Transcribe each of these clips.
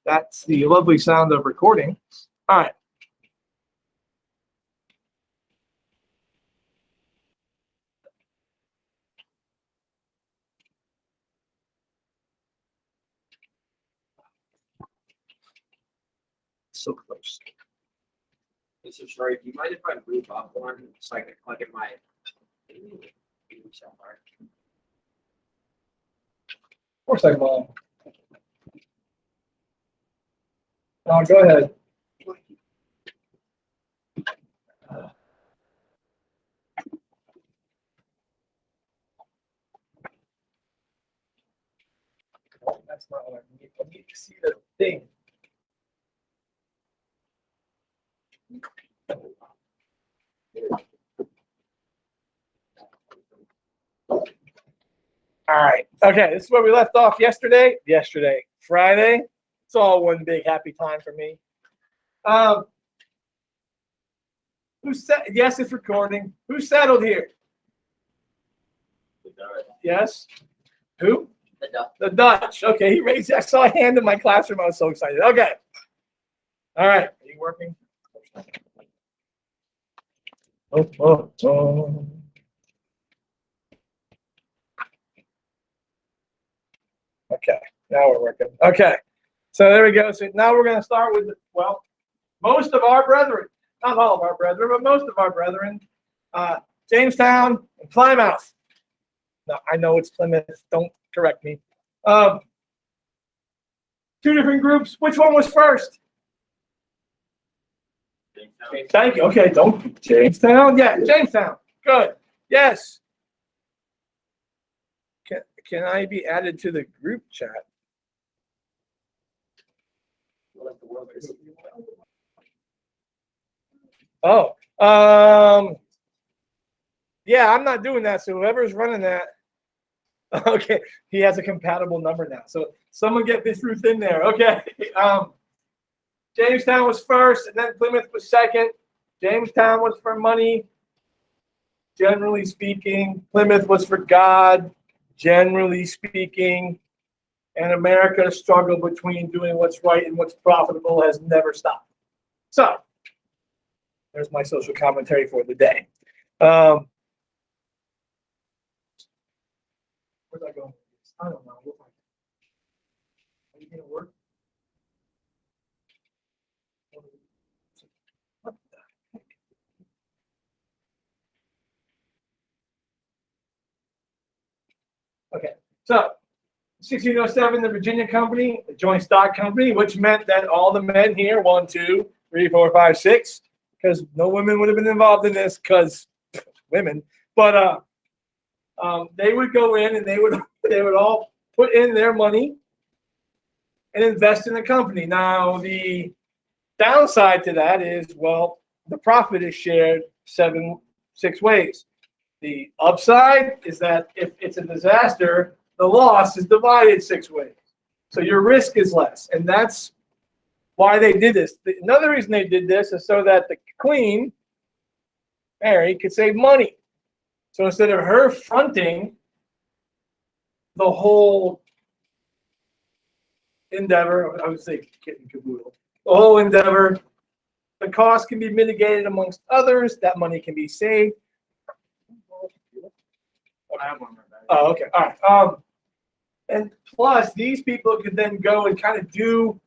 That's the lovely sound of recording. All right. So close. This is right. Do you mind if I move up one so I can plug in my somewhere? Of course I will. Go ahead. That's not what I need. I need to see the thing. All right. Okay, this is where we left off yesterday. Friday. It's all one big happy time for me. Who said? Yes, it's recording. Who settled here? Yes. Who? The Dutch. The Dutch. Okay, he raised. I saw a hand in my classroom. I was so excited. Okay. All right. Are you working? Oh. Okay, now we're working. Okay, so there we go. So now we're going to start with, well, most of our brethren, not all of our brethren, but most of our brethren, Jamestown and Plymouth. No, I know it's Plymouth. Don't correct me. Two different groups. Which one was first? Jamestown. Thank you. Okay, don't Jamestown. Yeah, Jamestown. Good. Yes. Can I be added to the group chat? Oh, yeah, I'm not doing that. So whoever's running that, okay, he has a compatible number now. So someone get this Ruth in there. Okay. Jamestown was first, and then Plymouth was second. Jamestown was for money, generally speaking. Plymouth was for God, generally speaking. And America's struggle between doing what's right and what's profitable has never stopped. So there's my social commentary for the day. Where's I going? I don't know. Are you going to work? What the heck? Okay, so 1607, the Virginia Company, the joint stock company, which meant that all the men here, 1, 2, 3, 4, 5, 6, because no women would have been involved in this because women, but they would go in and they would all put in their money and invest in the company. Now, the downside to that is, well, the profit is shared 6 ways. The upside is that if it's a disaster, the loss is divided 6 ways. So your risk is less. And that's why they did this. Another reason they did this is so that the queen, Mary, could save money. So instead of her fronting the whole endeavor, I would say kit and caboodle, the whole endeavor, the cost can be mitigated amongst others. That money can be saved. I have one more. Oh, okay. All right. And plus, these people could then go and kind of do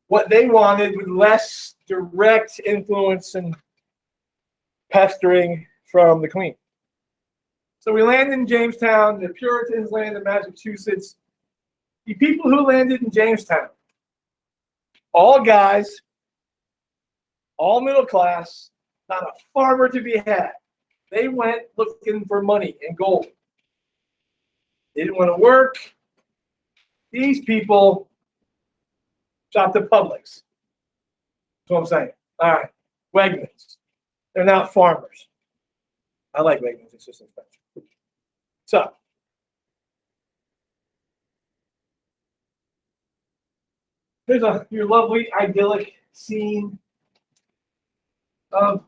what they wanted with less direct influence and pestering from the queen. So we land in Jamestown. The Puritans land in Massachusetts. The people who landed in Jamestown, all guys, all middle class, not a farmer to be had. They went looking for money and gold. They didn't want to work. These people shopped at Publix. That's what I'm saying. All right. Wegmans. They're not farmers. I like Wegmans. It's just expensive. So, here's your lovely idyllic scene of,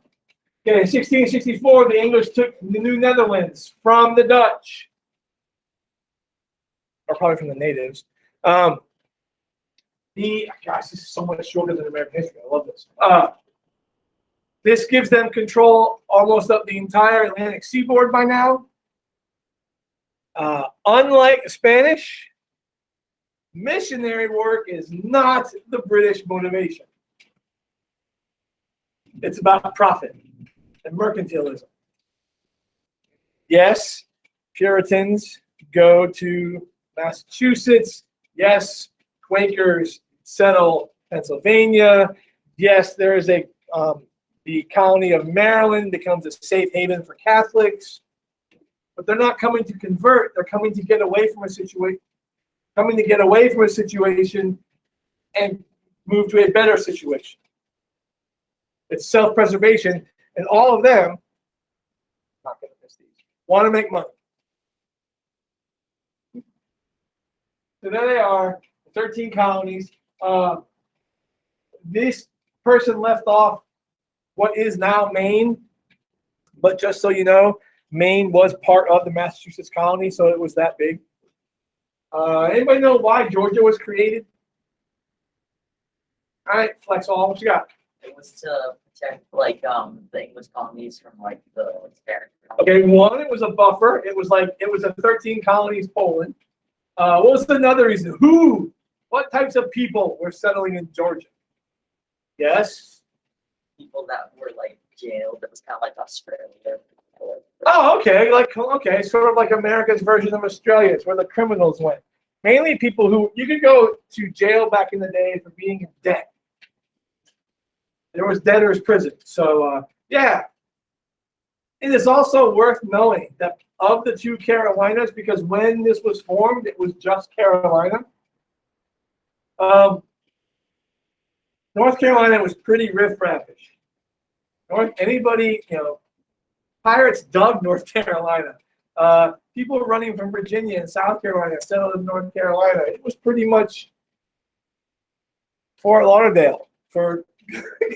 okay, 1664, the English took the New Netherlands from the Dutch. or probably from the natives. Gosh, this is so much shorter than American history. I love this. This gives them control almost of the entire Atlantic seaboard by now. Unlike the Spanish, missionary work is not the British motivation. It's about profit and mercantilism. Yes, Puritans go to Massachusetts. Yes, Quakers settle Pennsylvania. Yes, there is the colony of Maryland becomes a safe haven for Catholics. But they're not coming to convert. They're coming to get away from a situation. Coming to get away from a situation and move to a better situation. It's self-preservation, and all of them, not going to miss these, want to make money. So there they are, 13 colonies. This person left off what is now Maine, but just so you know, Maine was part of the Massachusetts colony, so it was that big. Anybody know why Georgia was created? All right, flex all. What you got? It was to protect the English colonies from the Spanish. Okay, one, it was a buffer. It was a 13 colonies Poland. What was another reason? What types of people were settling in Georgia? Yes. People that were jailed. It was kind of like Australia. Oh, okay. Sort of like America's version of Australia. It's where the criminals went. Mainly people who you could go to jail back in the day for being in debt. There was debtor's prison. So yeah. It is also worth knowing that of the two Carolinas, because when this was formed, it was just Carolina. North Carolina was pretty riff-raffish. Pirates dug North Carolina. People running from Virginia and South Carolina settled in North Carolina. It was pretty much Fort Lauderdale for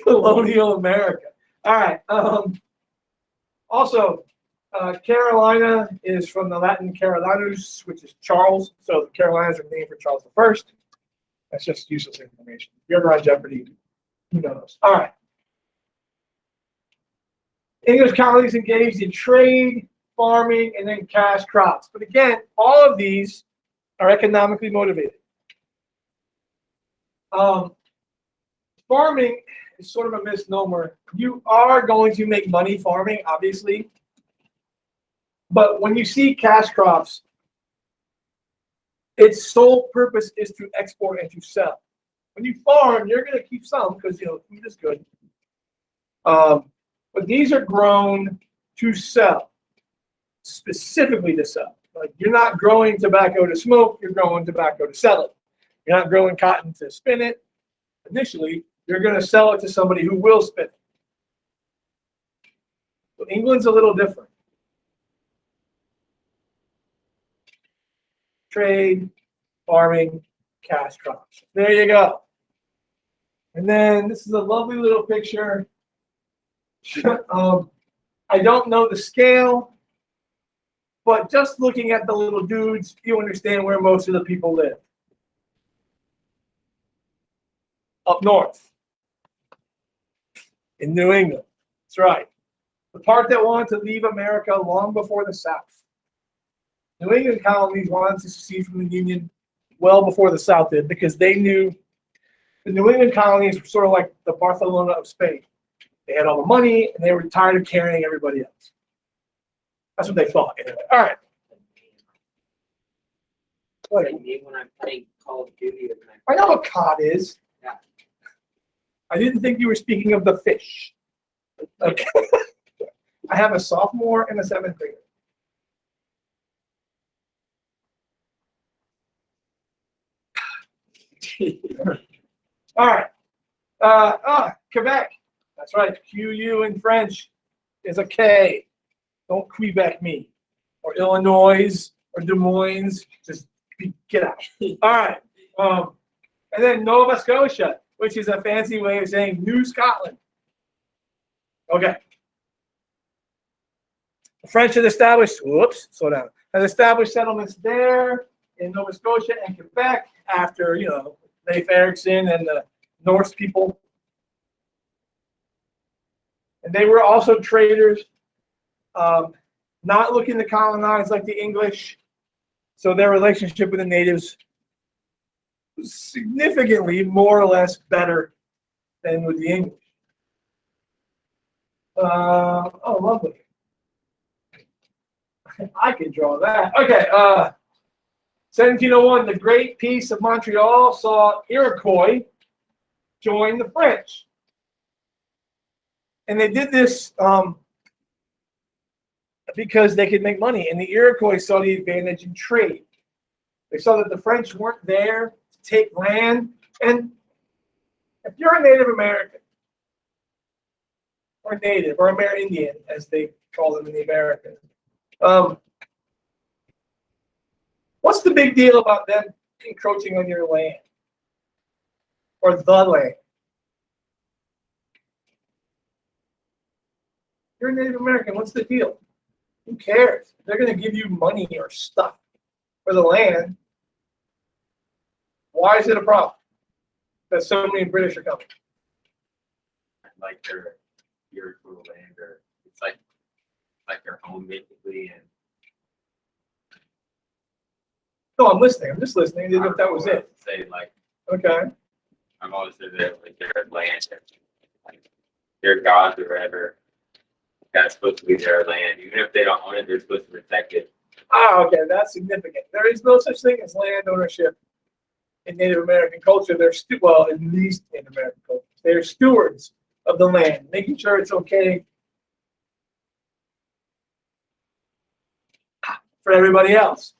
colonial America. All right. Also, Carolina is from the Latin Carolinus, which is Charles. So the Carolinas are named for Charles I. That's just useless information. If you're ever on Jeopardy, who knows? All right. English colonies engaged in trade, farming, and then cash crops. But again, all of these are economically motivated. Farming is sort of a misnomer. You are going to make money farming, obviously. But when you see cash crops, its sole purpose is to export and to sell. When you farm, you're going to keep some because food is good. But these are grown to sell, specifically to sell. Like you're not growing tobacco to smoke, you're growing tobacco to sell it. You're not growing cotton to spin it. Initially, you're going to sell it to somebody who will spin it. So England's a little different. Trade, farming, cash crops. There you go. And then this is a lovely little picture. I don't know the scale, but just looking at the little dudes, you understand where most of the people live. Up north, in New England. That's right. The part that wanted to leave America long before the South. New England colonies wanted to secede from the Union well before the South did because they knew the New England colonies were sort of like the Barcelona of Spain. They had all the money, and they were tired of carrying everybody else. That's what they thought. Anyway. All right. When I'm playing Call of Duty. I know what cod is. Yeah. I didn't think you were speaking of the fish. Okay. I have a sophomore and a seventh grader. All right. Quebec. That's right. QU in French is a K. Don't Quebec me. Or Illinois or Des Moines. Just get out. All right. And then Nova Scotia, which is a fancy way of saying New Scotland. Okay. The French had established, slow down, had established settlements there. in Nova Scotia and Quebec after, Leif Erikson and the Norse people. And they were also traders, not looking to colonize like the English. So their relationship with the natives was significantly more or less better than with the English. Oh, lovely. I can draw that. Okay. 1701, the Great Peace of Montreal saw Iroquois join the French. And they did this because they could make money. And the Iroquois saw the advantage in trade. They saw that the French weren't there to take land. And if you're a Native American, or Native, or Amerindian, as they call them in the Americas, what's the big deal about them encroaching on your land? Or the land? You're a Native American, what's the deal? Who cares? They're going to give you money or stuff for the land. Why is it a problem that so many British are coming? Like their land, or it's like their home basically. And No, I'm listening. I'm just listening. I didn't know if that was it. Say like, Okay. I'm always said that like their land, like their gods or whatever. That's supposed to be their land. Even if they don't own it, they're supposed to protect it. Ah, okay, that's significant. There is no such thing as land ownership in Native American culture. They're in these Native American cultures, they're stewards of the land, making sure it's okay for everybody else.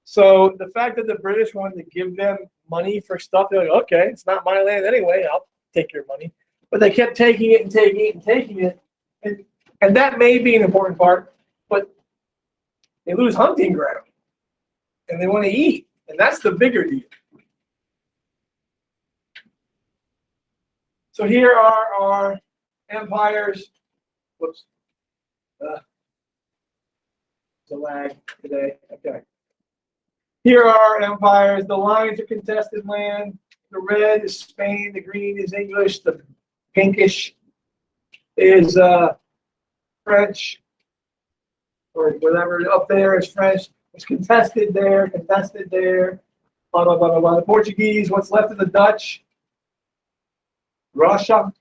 So the fact that the British wanted to give them money for stuff, they're like, okay, it's not my land anyway. I'll take your money. But they kept taking it and taking it and taking it. And that may be an important part, but they lose hunting ground. And they want to eat. And that's the bigger deal. So here are our empires. Whoops. It's a lag today. Okay. Here are our empires. The lines are contested land. The red is Spain. The green is English. The pinkish is French, or whatever up there is French. It's contested there, blah, blah, blah, blah, blah. The Portuguese, what's left of the Dutch, Russia.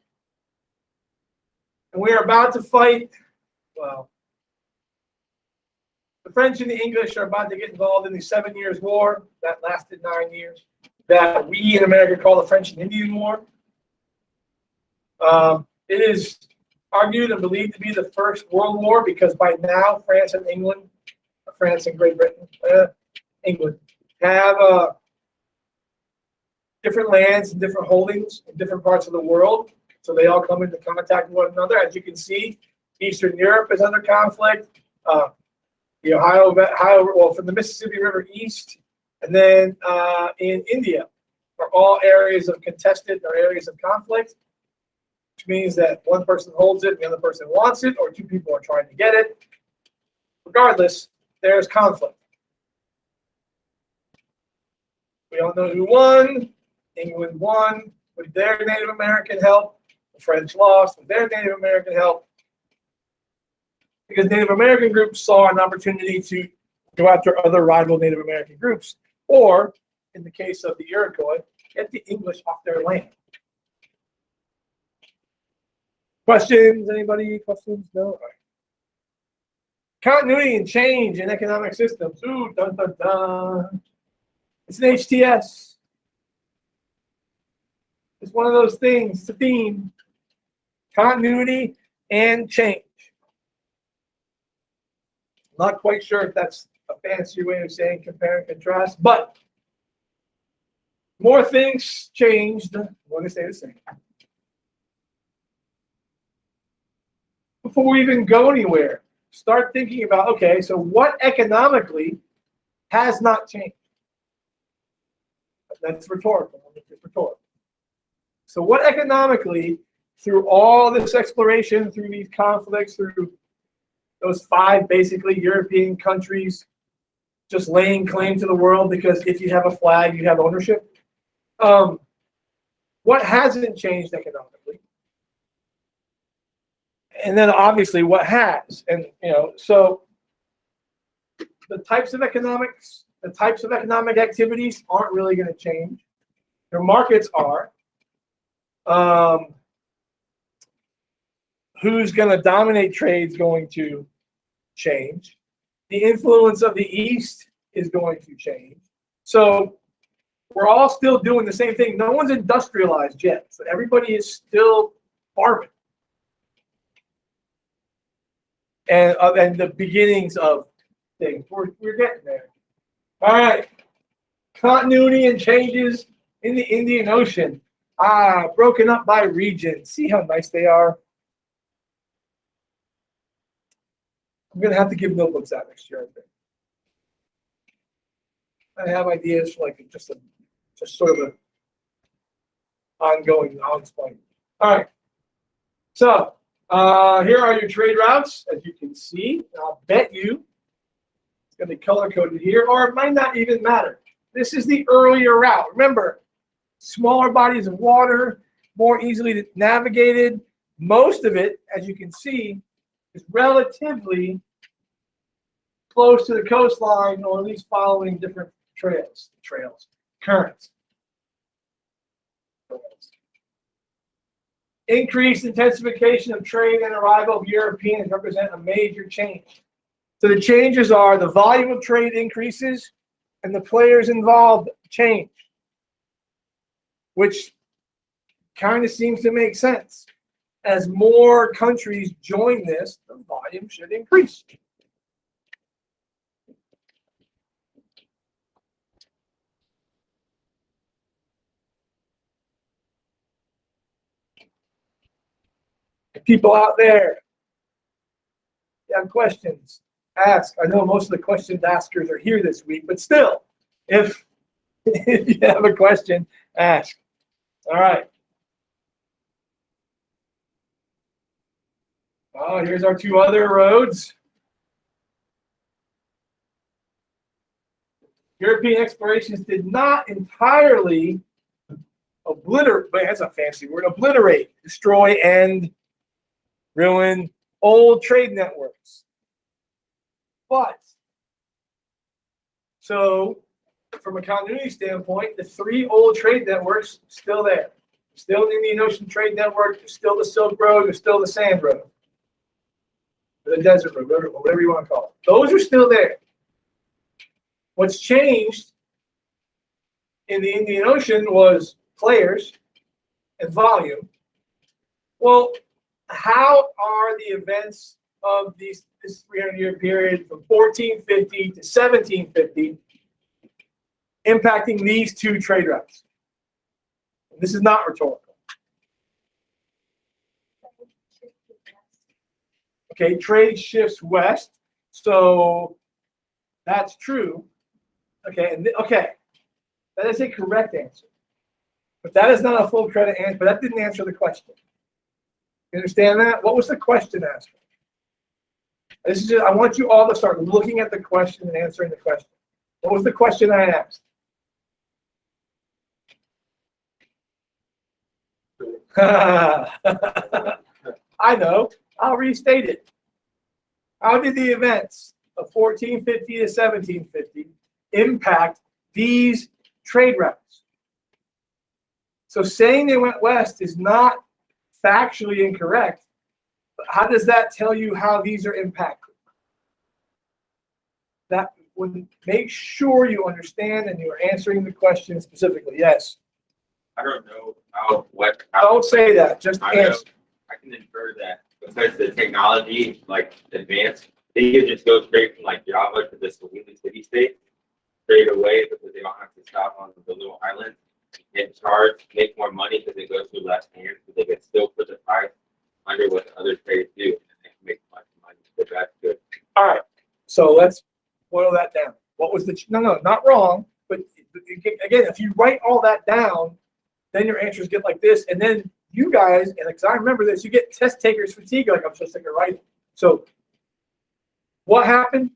And we are about to fight, well, the French and the English are about to get involved in the 7 Years' War that lasted 9 years, that we in America call the French and Indian War. It is argued and believed to be the first world war because by now France and Great Britain, England, have different lands and different holdings in different parts of the world. So they all come into contact with one another. As you can see, Eastern Europe is under conflict. The Ohio, from the Mississippi River east, and then in India are all areas of contested or areas of conflict, which means that one person holds it and the other person wants it, or two people are trying to get it. Regardless, there's conflict. We all know who won. England won with their Native American help. The French lost with their Native American help. Because Native American groups saw an opportunity to go after other rival Native American groups, or, in the case of the Iroquois, get the English off their land. Questions? Anybody? Questions? No? All right. Continuity and change in economic systems. Ooh, dun, dun, dun. It's an HTS. It's one of those things. It's a theme. Continuity and change. Not quite sure if that's a fancy way of saying compare and contrast, but more things changed, more they stay the same. Before we even go anywhere, start thinking about, okay, so what economically has not changed? That's rhetorical. It's rhetorical. So what economically, through all this exploration, through these conflicts, through those 5 basically European countries just laying claim to the world because if you have a flag, you have ownership. What hasn't changed economically? And then obviously what has, and so the types of economic activities aren't really going to change. Their markets are. Who's going to dominate trade is going to change. The influence of the East is going to change. So we're all still doing the same thing. No one's industrialized yet. So everybody is still farming. And the beginnings of things. We're getting there. All right. Continuity and changes in the Indian Ocean. Broken up by region. See how nice they are? I'm going to have to give notebooks out next year, I think. I have ideas for like just sort of an ongoing, I'll explain. All right. So here are your trade routes, as you can see. I'll bet you it's going to be color-coded here, or it might not even matter. This is the earlier route. Remember, smaller bodies of water, more easily navigated. Most of it, as you can see, is relatively close to the coastline, or at least following different currents. Increased intensification of trade and arrival of Europeans represent a major change. So the changes are the volume of trade increases and the players involved change, which kind of seems to make sense. As more countries join this, the volume should increase. People out there, you have questions, ask. I know most of the question askers are here this week, but still, if you have a question, ask. All right. Oh, here's our two other roads. European explorations did not entirely obliterate, but that's a fancy word, obliterate, destroy, and ruin old trade networks. But, so from a continuity standpoint, the three old trade networks still there. Still the Indian Ocean Trade Network, there's still the Silk Road, there's still the Sand Road. The Desert Road, whatever you want to call it. Those are still there. What's changed in the Indian Ocean was players and volume. Well, how are the events of this 300-year period from 1450 to 1750 impacting these two trade routes? And this is not rhetorical. Okay, trade shifts west, so that's true. Okay, that is a correct answer, but that is not a full credit answer. But that didn't answer the question. You understand that? What was the question asked? This is just, I want you all to start looking at the question and answering the question. What was the question I asked? I know. I'll restate it. How did the events of 1450 to 1750 impact these trade routes? So saying they went west is not factually incorrect, but how does that tell you how these are impacted? That would make sure you understand and you're answering the question specifically. Yes. I don't know how Don't say that. Just answer. I can infer that because the technology like advanced, they could just go straight from like Java to the Swahili city state straight away because they don't have to stop on the little island and charge, make more money because it goes through less hands, but they can still put the price under what the other trades do and they can make much money. So that's good. All right. So let's boil that down. What was the no, not wrong, but again, if you write all that down, then your answers get like this, and then you guys, and because I remember this, you get test takers fatigue, like I'm so sick of writing. So what happened?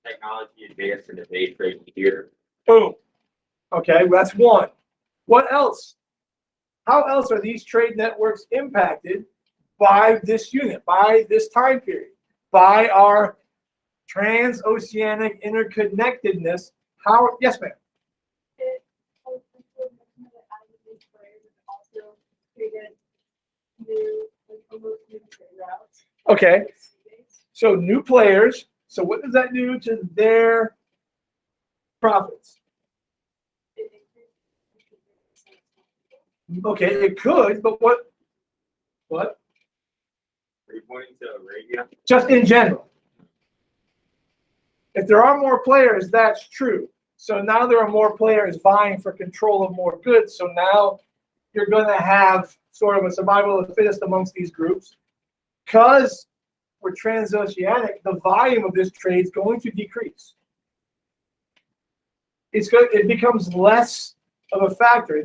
technology advanced in the day trade here. Boom. Okay, well, that's one. What else? How else are these trade networks impacted by this unit, by this time period, by our transoceanic interconnectedness? How? Yes, ma'am. It also created new, like almost new trade routes. Okay. So new players. So what does that do to their profits? It increased. Okay, it could, but what? What? Are you pointing to Arabia? Just in general. If there are more players, that's true. So now there are more players vying for control of more goods. So now you're going to have sort of a survival of the fittest amongst these groups. Because we're transoceanic, the volume of this trade is going to decrease. It becomes less of a factor.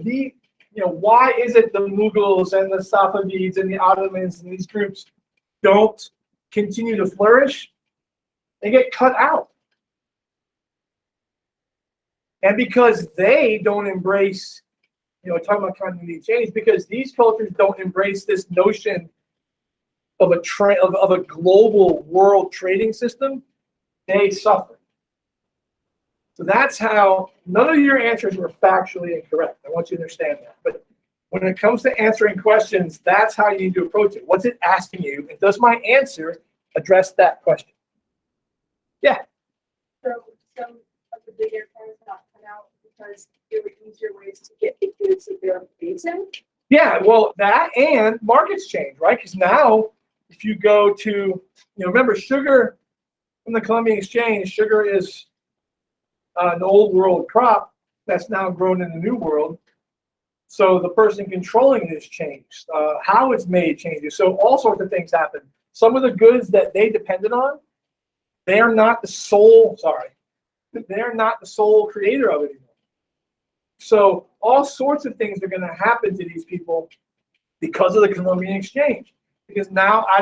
Why is it the Mughals and the Safavids and the Ottomans and these groups don't continue to flourish? They get cut out. And because they don't embrace, talking about continuity change, because these cultures don't embrace this notion of a global world trading system, they suffer. So that's how none of your answers were factually incorrect. I want you to understand that. But when it comes to answering questions, that's how you need to approach it. What's it asking you? And does my answer address that question? Yeah. So some of the big airplanes got cut out because there were easier ways to get the goods that they're facing. Yeah, well, that and markets change, right? Because now, if you go to, remember, sugar from the Columbian Exchange, sugar is an old world crop that's now grown in the new world. So the person controlling it has changed. How it's made changes. So all sorts of things happen. Some of the goods that they depended on, they're not the sole creator of it anymore. So all sorts of things are going to happen to these people because of the Columbian Exchange. Because now I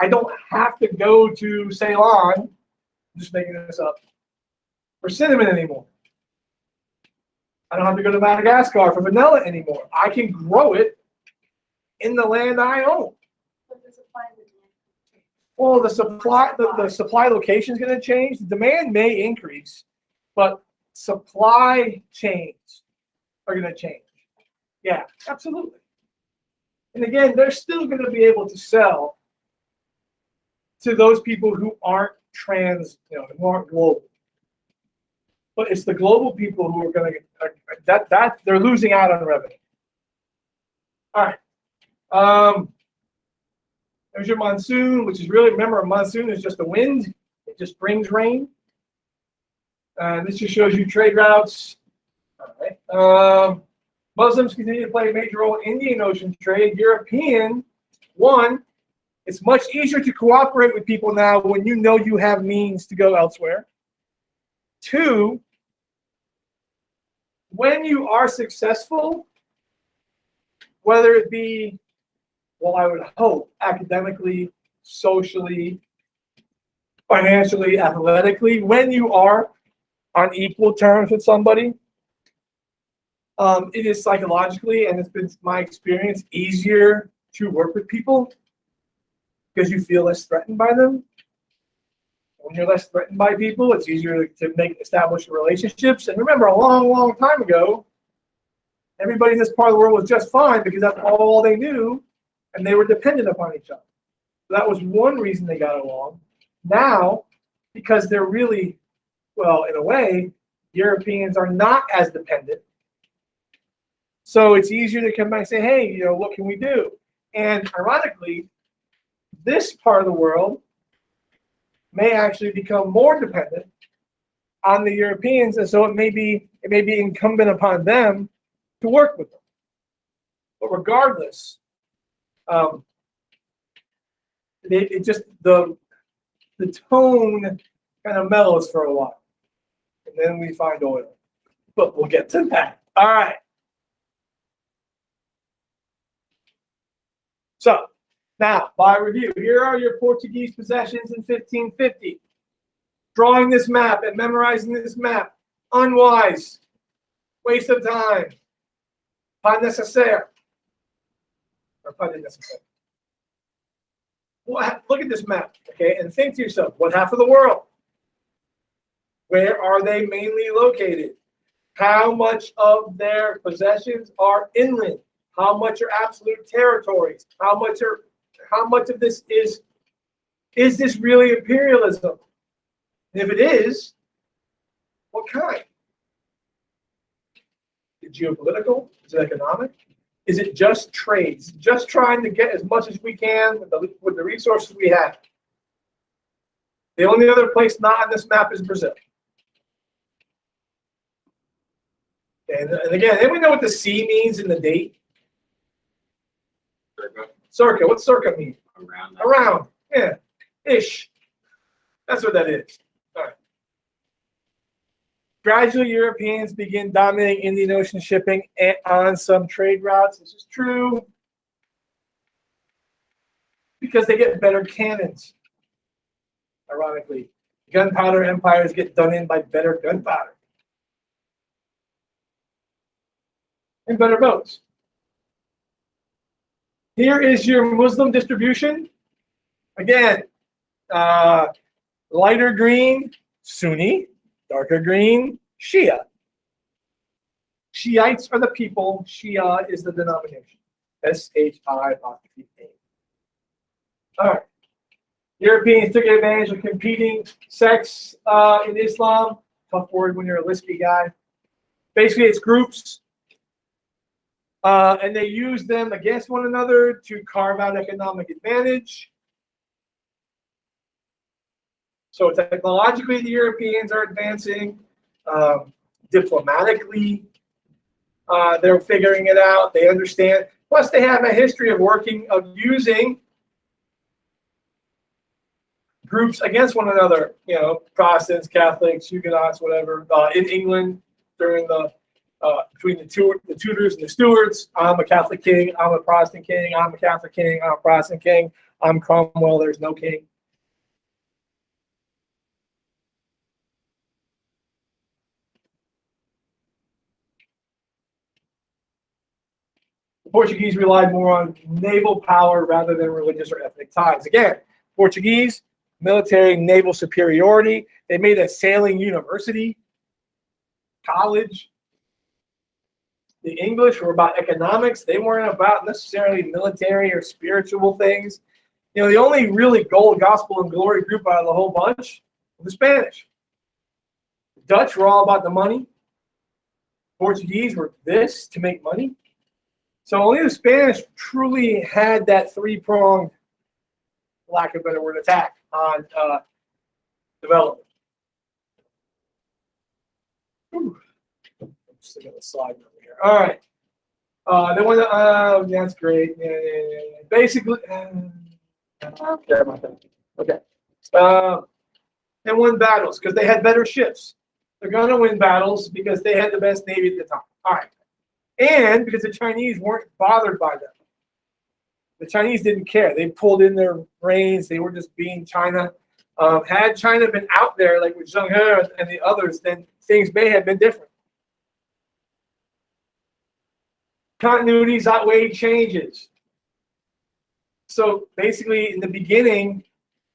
don't have to go to Ceylon, I'm just making this up, for cinnamon anymore. I don't have to go to Madagascar for vanilla anymore. I can grow it in the land I own. But the supply and demand. Well, the supply location is going to change. The demand may increase, but supply chains are going to change. Yeah, absolutely. And again, they're still going to be able to sell to those people who aren't who aren't global. But it's the global people who are going to that they're losing out on revenue. All right. There's your monsoon, which is really, remember, a monsoon is just the wind. It just brings rain. This just shows you trade routes. All right. Muslims continue to play a major role in Indian Ocean trade. European, one, it's much easier to cooperate with people now when you know you have means to go elsewhere. Two, when you are successful, whether it be, well, I would hope, academically, socially, financially, athletically, when you are on equal terms with somebody, it is psychologically, and it's been my experience, easier to work with people because you feel less threatened by them. When you're less threatened by people, it's easier to establish relationships. And remember, a long, long time ago, everybody in this part of the world was just fine because that's all they knew, and they were dependent upon each other. So that was one reason they got along. Now, because they're really, well, in a way, Europeans are not as dependent. So it's easier to come back and say, hey, what can we do? And ironically, this part of the world may actually become more dependent on the Europeans, and so it may be incumbent upon them to work with them. But regardless, it just the tone kind of mellows for a while, and then we find oil. But we'll get to that. All right. So now, by review, here are your Portuguese possessions in 1550. Drawing this map and memorizing this map, unwise, waste of time, pas nécessaire, or pas nécessaire. Well, look at this map, okay, and think to yourself, what half of the world? Where are they mainly located? How much of their possessions are inland? How much are absolute territories? How much of this is this really imperialism? And if it is, what kind? Is it geopolitical? Is it economic? Is it just trades? Just trying to get as much as we can with the resources we have. The only other place not on this map is Brazil. And again, anybody know what the C means in the date? Circa. What's circa mean? Around. Yeah. Ish. That's what that is. All right. Gradually, Europeans begin dominating Indian Ocean shipping on some trade routes. This is true because they get better cannons. Ironically, gunpowder empires get done in by better gunpowder and better boats. Here is your Muslim distribution. Again, lighter green, Sunni, darker green, Shia. Shiites are the people, Shia is the denomination. S-H-I-A. All right. Europeans took advantage of competing sects in Islam. Tough word when you're a lispy guy. Basically, it's groups. And they use them against one another to carve out economic advantage. So technologically, the Europeans are advancing. Diplomatically, they're figuring it out. They understand. Plus, they have a history of using groups against one another. You know, Protestants, Catholics, Huguenots, whatever. In England, during the between the Tudors and the Stuarts, I'm a Catholic king. I'm a Protestant king. I'm a Catholic king. I'm a Protestant king. I'm Cromwell. There's no king. The Portuguese relied more on naval power rather than religious or ethnic ties. Again, Portuguese, military, naval superiority. They made a sailing university, college. The English were about economics. They weren't about necessarily military or spiritual things. You know, the only really gold, gospel, and glory group out of the whole bunch was the Spanish. The Dutch were all about the money. Portuguese were this to make money. So only the Spanish truly had that three-pronged, lack of a better word, attack on development. Whew. I'm just looking at the slide over here. All right. They want to, that's great. Yeah. Basically, okay. They won battles because they had better ships. They're going to win battles because they had the best navy at the time. All right. And because the Chinese weren't bothered by them. The Chinese didn't care. They pulled in their reins. They were just being China. Had China been out there like with Zheng He and the others, then things may have been different. Continuities outweigh changes. So basically, in the beginning,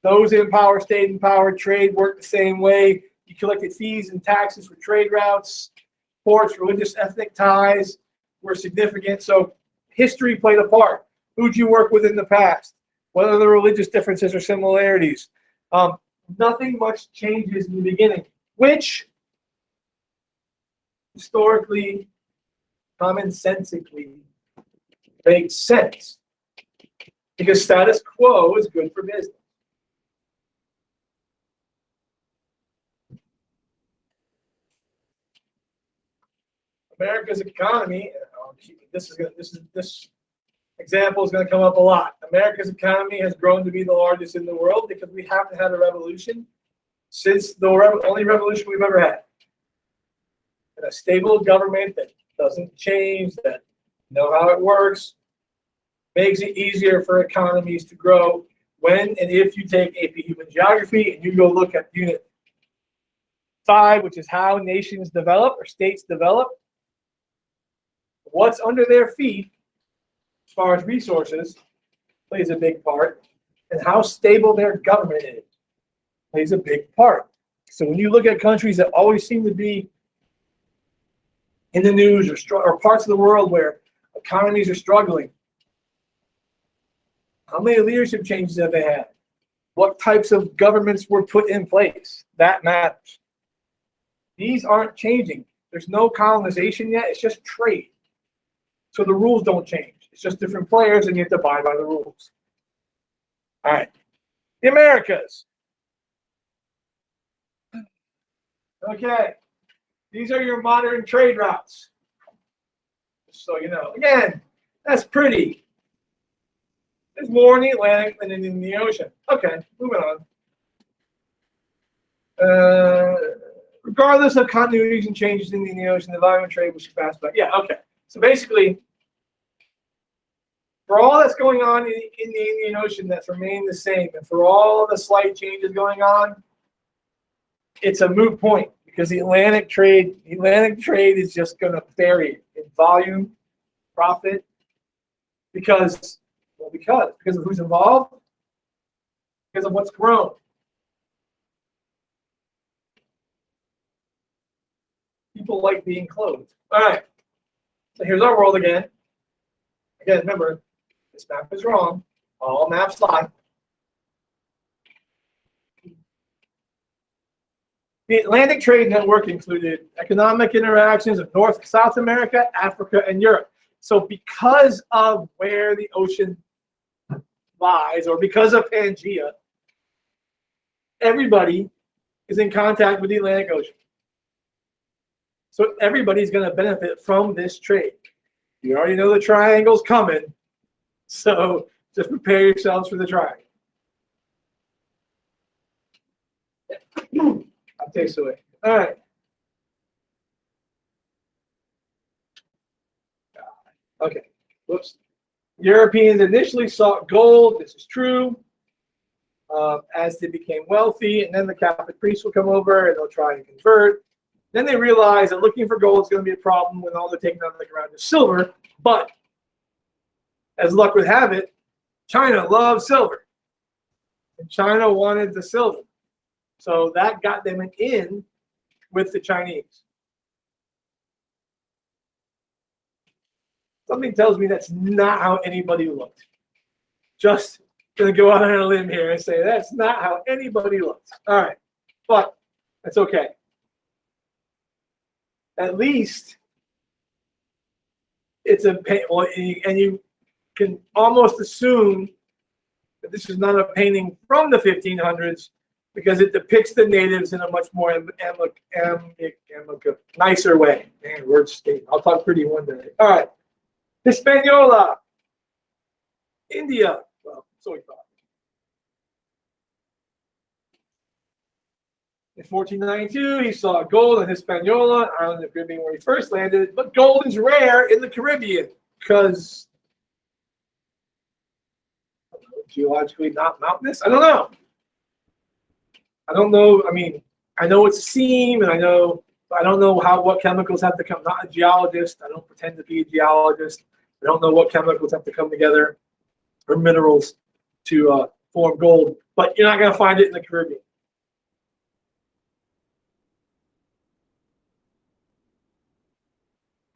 those in power stayed in power. Trade worked the same way. You collected fees and taxes for trade routes. Ports, religious, ethnic ties were significant. So history played a part. Who'd you work with in the past? What are the religious differences or similarities? Nothing much changes in the beginning, which historically, commonsensically makes sense because status quo is good for business. America's economy. This example is going to come up a lot. America's economy has grown to be the largest in the world because we haven't had a revolution since the only revolution we've ever had. And a stable government that doesn't change, that know how it works, makes it easier for economies to grow when and if you take AP Human Geography and you go look at Unit 5, which is how nations develop or states develop. What's under their feet, as far as resources, plays a big part, and how stable their government is plays a big part. So when you look at countries that always seem to be in the news or parts of the world where economies are struggling, how many leadership changes have they had? What types of governments were put in place? That matters. These aren't changing. There's no colonization yet. It's just trade. So the rules don't change. It's just different players, and you have to abide by the rules. All right. The Americas. Okay. These are your modern trade routes. Just so you know. Again, that's pretty. There's more in the Atlantic than in the ocean. Okay, moving on. Regardless of continuities and changes in the ocean, the volume of trade was fast. But yeah, okay. So basically, for all that's going on in the Indian Ocean that's remained the same, and for all the slight changes going on, it's a moot point because the Atlantic trade is just going to vary in volume, profit, because of who's involved, because of what's grown. People like being clothed. All right. So here's our world again. Again, remember, this map is wrong. All maps lie. The Atlantic Trade Network included economic interactions of North, South America, Africa, and Europe. So because of where the ocean lies, or because of Pangea, everybody is in contact with the Atlantic Ocean. So everybody's going to benefit from this trade. You already know the triangle's coming, so just prepare yourselves for the triangle. I'll taste away. All right. Okay. Whoops. Europeans initially sought gold. This is true. As they became wealthy, and then the Catholic priests will come over and they'll try and convert. Then they realize that looking for gold is going to be a problem when all they're taking on the ground is silver. But as luck would have it, China loves silver. And China wanted the silver. So that got them an in with the Chinese. Something tells me that's not how anybody looked. Just going to go out on a limb here and say that's not how anybody looked. All right. But that's okay. At least it's a well, and you can almost assume that this is not a painting from the 1500s because it depicts the natives in a much more nicer way. Man, word state. I'll talk pretty one day. All right. Hispaniola, India. Well, so we thought. In 1492, he saw gold in Hispaniola, island of the Caribbean where he first landed. But gold is rare in the Caribbean because geologically not mountainous. I don't know. I mean, I know it's a seam, and I don't know what chemicals have to come. I'm not a geologist. I don't pretend to be a geologist. I don't know what chemicals have to come together or minerals to form gold. But you're not going to find it in the Caribbean.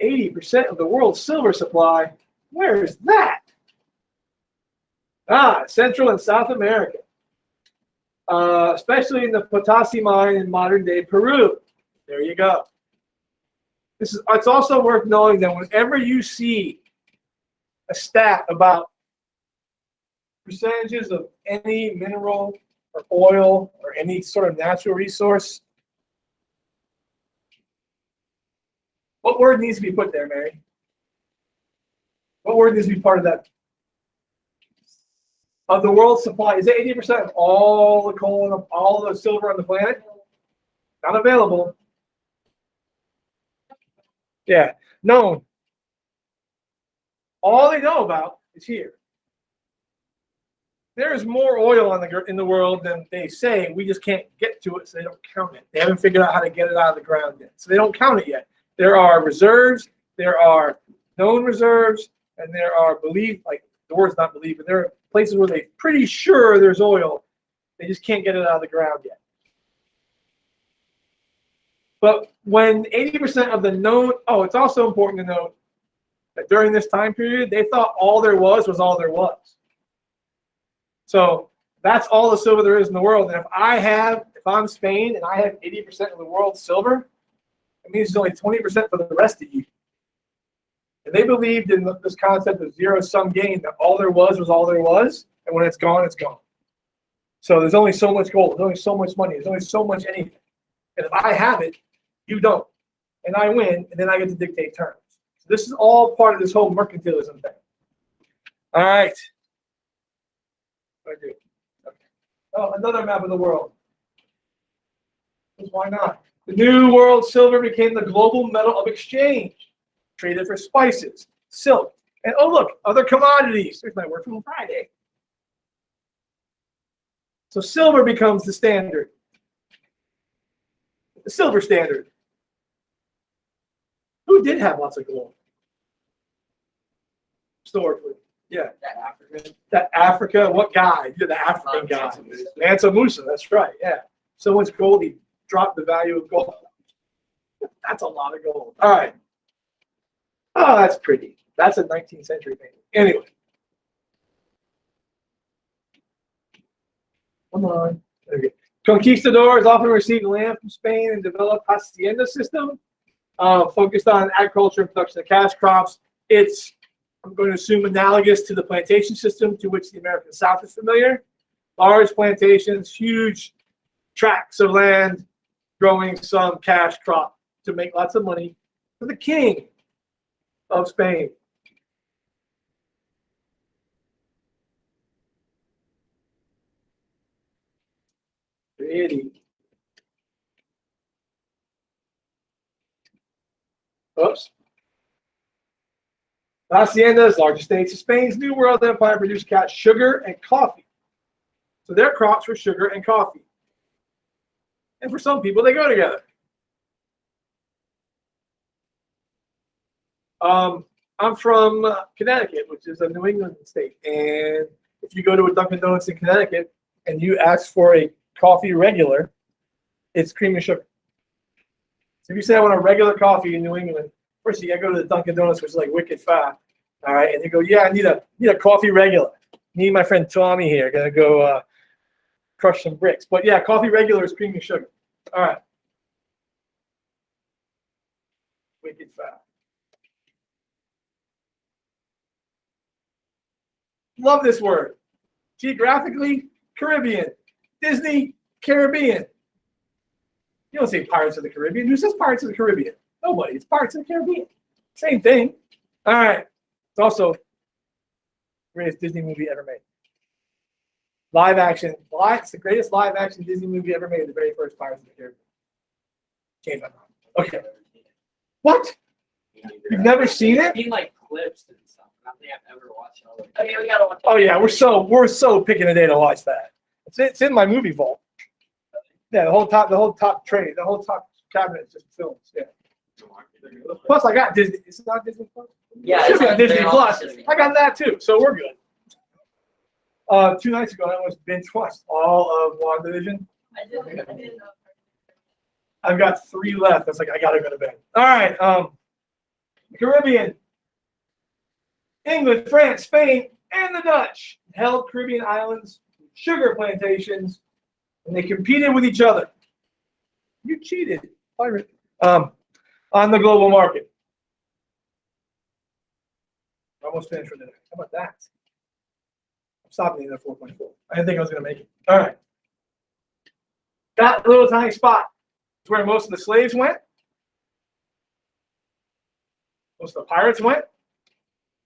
80% of the world's silver supply. Where is that? Central and South America. Especially in the Potassi mine in modern-day Peru. There you go. It's also worth knowing that whenever you see a stat about percentages of any mineral or oil or any sort of natural resource, what word needs to be put there, Mary? What word needs to be part of that? Of the world's supply, is it 80% of all the coal and all the silver on the planet? Not available. Yeah, known. All they know about is here. There is more oil in the world than they say. We just can't get to it, so they don't count it. They haven't figured out how to get it out of the ground yet, so they don't count it yet. There are reserves, there are known reserves, and there are like the word's not believe, but there are places where they're pretty sure there's oil. They just can't get it out of the ground yet. But when 80% of the known, it's also important to note that during this time period, they thought all there was all there was. So that's all the silver there is in the world. And if I'm Spain and I have 80% of the world's silver, it means there's only 20% for the rest of you. And they believed in this concept of zero-sum game, that all there was all there was, and when it's gone, it's gone. So there's only so much gold, there's only so much money, there's only so much anything. And if I have it, you don't. And I win, and then I get to dictate terms. So this is all part of this whole mercantilism thing. All right. What do I do? Okay. Oh, another map of the world. Why not? The new world silver became the global metal of exchange, traded for spices, silk, and look, other commodities. There's my word from Friday. So silver becomes the standard. The silver standard. Who did have lots of gold? Historically. Yeah. That Africa, what guy? You're the African guy. Mansa Musa, that's right, yeah. So much gold, he dropped the value of gold. That's a lot of gold. All right. Oh, that's pretty. That's a 19th century painting. Anyway. Come on. Okay. Conquistadors often received land from Spain and developed hacienda system focused on agriculture and production of cash crops. It's, I'm going to assume, analogous to the plantation system to which the American South is familiar. Large plantations, huge tracts of land, growing some cash crop to make lots of money for the king of Spain. Pretty. Oops. Haciendas, largest states of Spain's New World Empire, produced cash, sugar, and coffee. So their crops were sugar and coffee. And for some people, they go together. I'm from Connecticut, which is a New England state. And if you go to a Dunkin' Donuts in Connecticut and you ask for a coffee regular, it's cream and sugar. So if you say I want a regular coffee in New England, first you gotta go to the Dunkin' Donuts, which is like wicked fat. All right, and you go, yeah, I need a coffee regular. Me and my friend Tommy here gonna go crush some bricks. But yeah, coffee regular is cream and sugar. All right. Wicked fat. Love this word. Geographically, Caribbean. Disney, Caribbean. You don't say Pirates of the Caribbean. Who says Pirates of the Caribbean? Nobody. It's Pirates of the Caribbean. Same thing. All right. It's also the greatest Disney movie ever made. Live action. It's the greatest live action Disney movie ever made. The very first Pirates of the Caribbean. Change my mind. Okay. What? You've never seen it? I've seen like clips and stuff. I don't think I've ever watched all of it. Oh yeah, we gotta watch. Oh yeah, we're so picking a day to watch that. It's in my movie vault. Yeah, the whole top tray, the whole top cabinet is just films. Yeah. Plus, I got Disney. It's not Disney Plus. Yeah, It's got Disney they're all Plus. Disney. I got that too, so we're good. 2 nights ago, I almost binge watched all of WandaVision. I didn't know. I've got 3 left. It's like I gotta go to bed. All right. Caribbean, England, France, Spain, and the Dutch held Caribbean islands, sugar plantations, and they competed with each other. You cheated, pirate. On the global market. Almost finished for today. How about that? I'm stopping at 4.4. I didn't think I was going to make it. All right. That little tiny spot is where most of the slaves went. Most of the pirates went.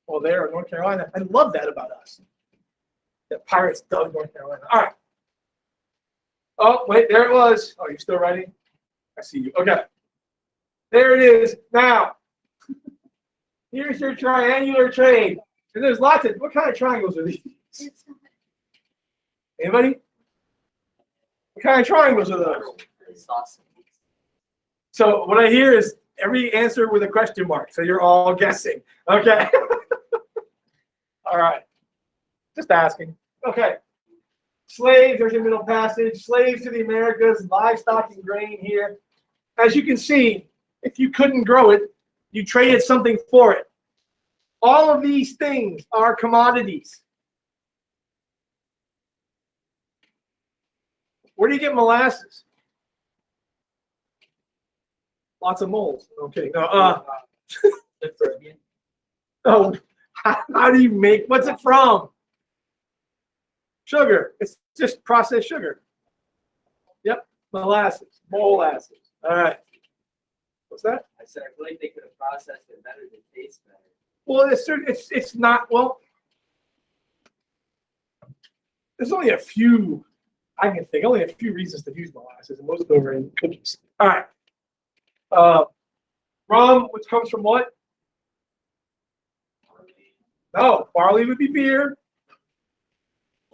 Well, there in North Carolina. I love that about us. The pirates dug North Carolina. All right. Oh, wait, there it was. Oh, you're still writing? I see you. Okay. There it is. Now, here's your triangular trade. And there's lots of, what kind of triangles are these? Anybody? What kind of triangles are those? Sausage. So what I hear is every answer with a question mark. So you're all guessing. Okay. All right. Just asking. Okay. Slaves, there's your middle passage. Slaves to the Americas, livestock and grain here. As you can see, if you couldn't grow it, you traded something for it. All of these things are commodities. Where do you get molasses? Lots of moles. Okay. No, The Caribbean. oh, how do you make, what's it from? Sugar. It's just processed sugar. Yep. Molasses. Molasses. All right. What's that? I said, I feel like they could have processed it better to taste better. Well, it's not, well, there's only a few, I can think, only a few reasons to use molasses, and most of them are in cookies. All right. Rum, which comes from what? No, barley would be beer.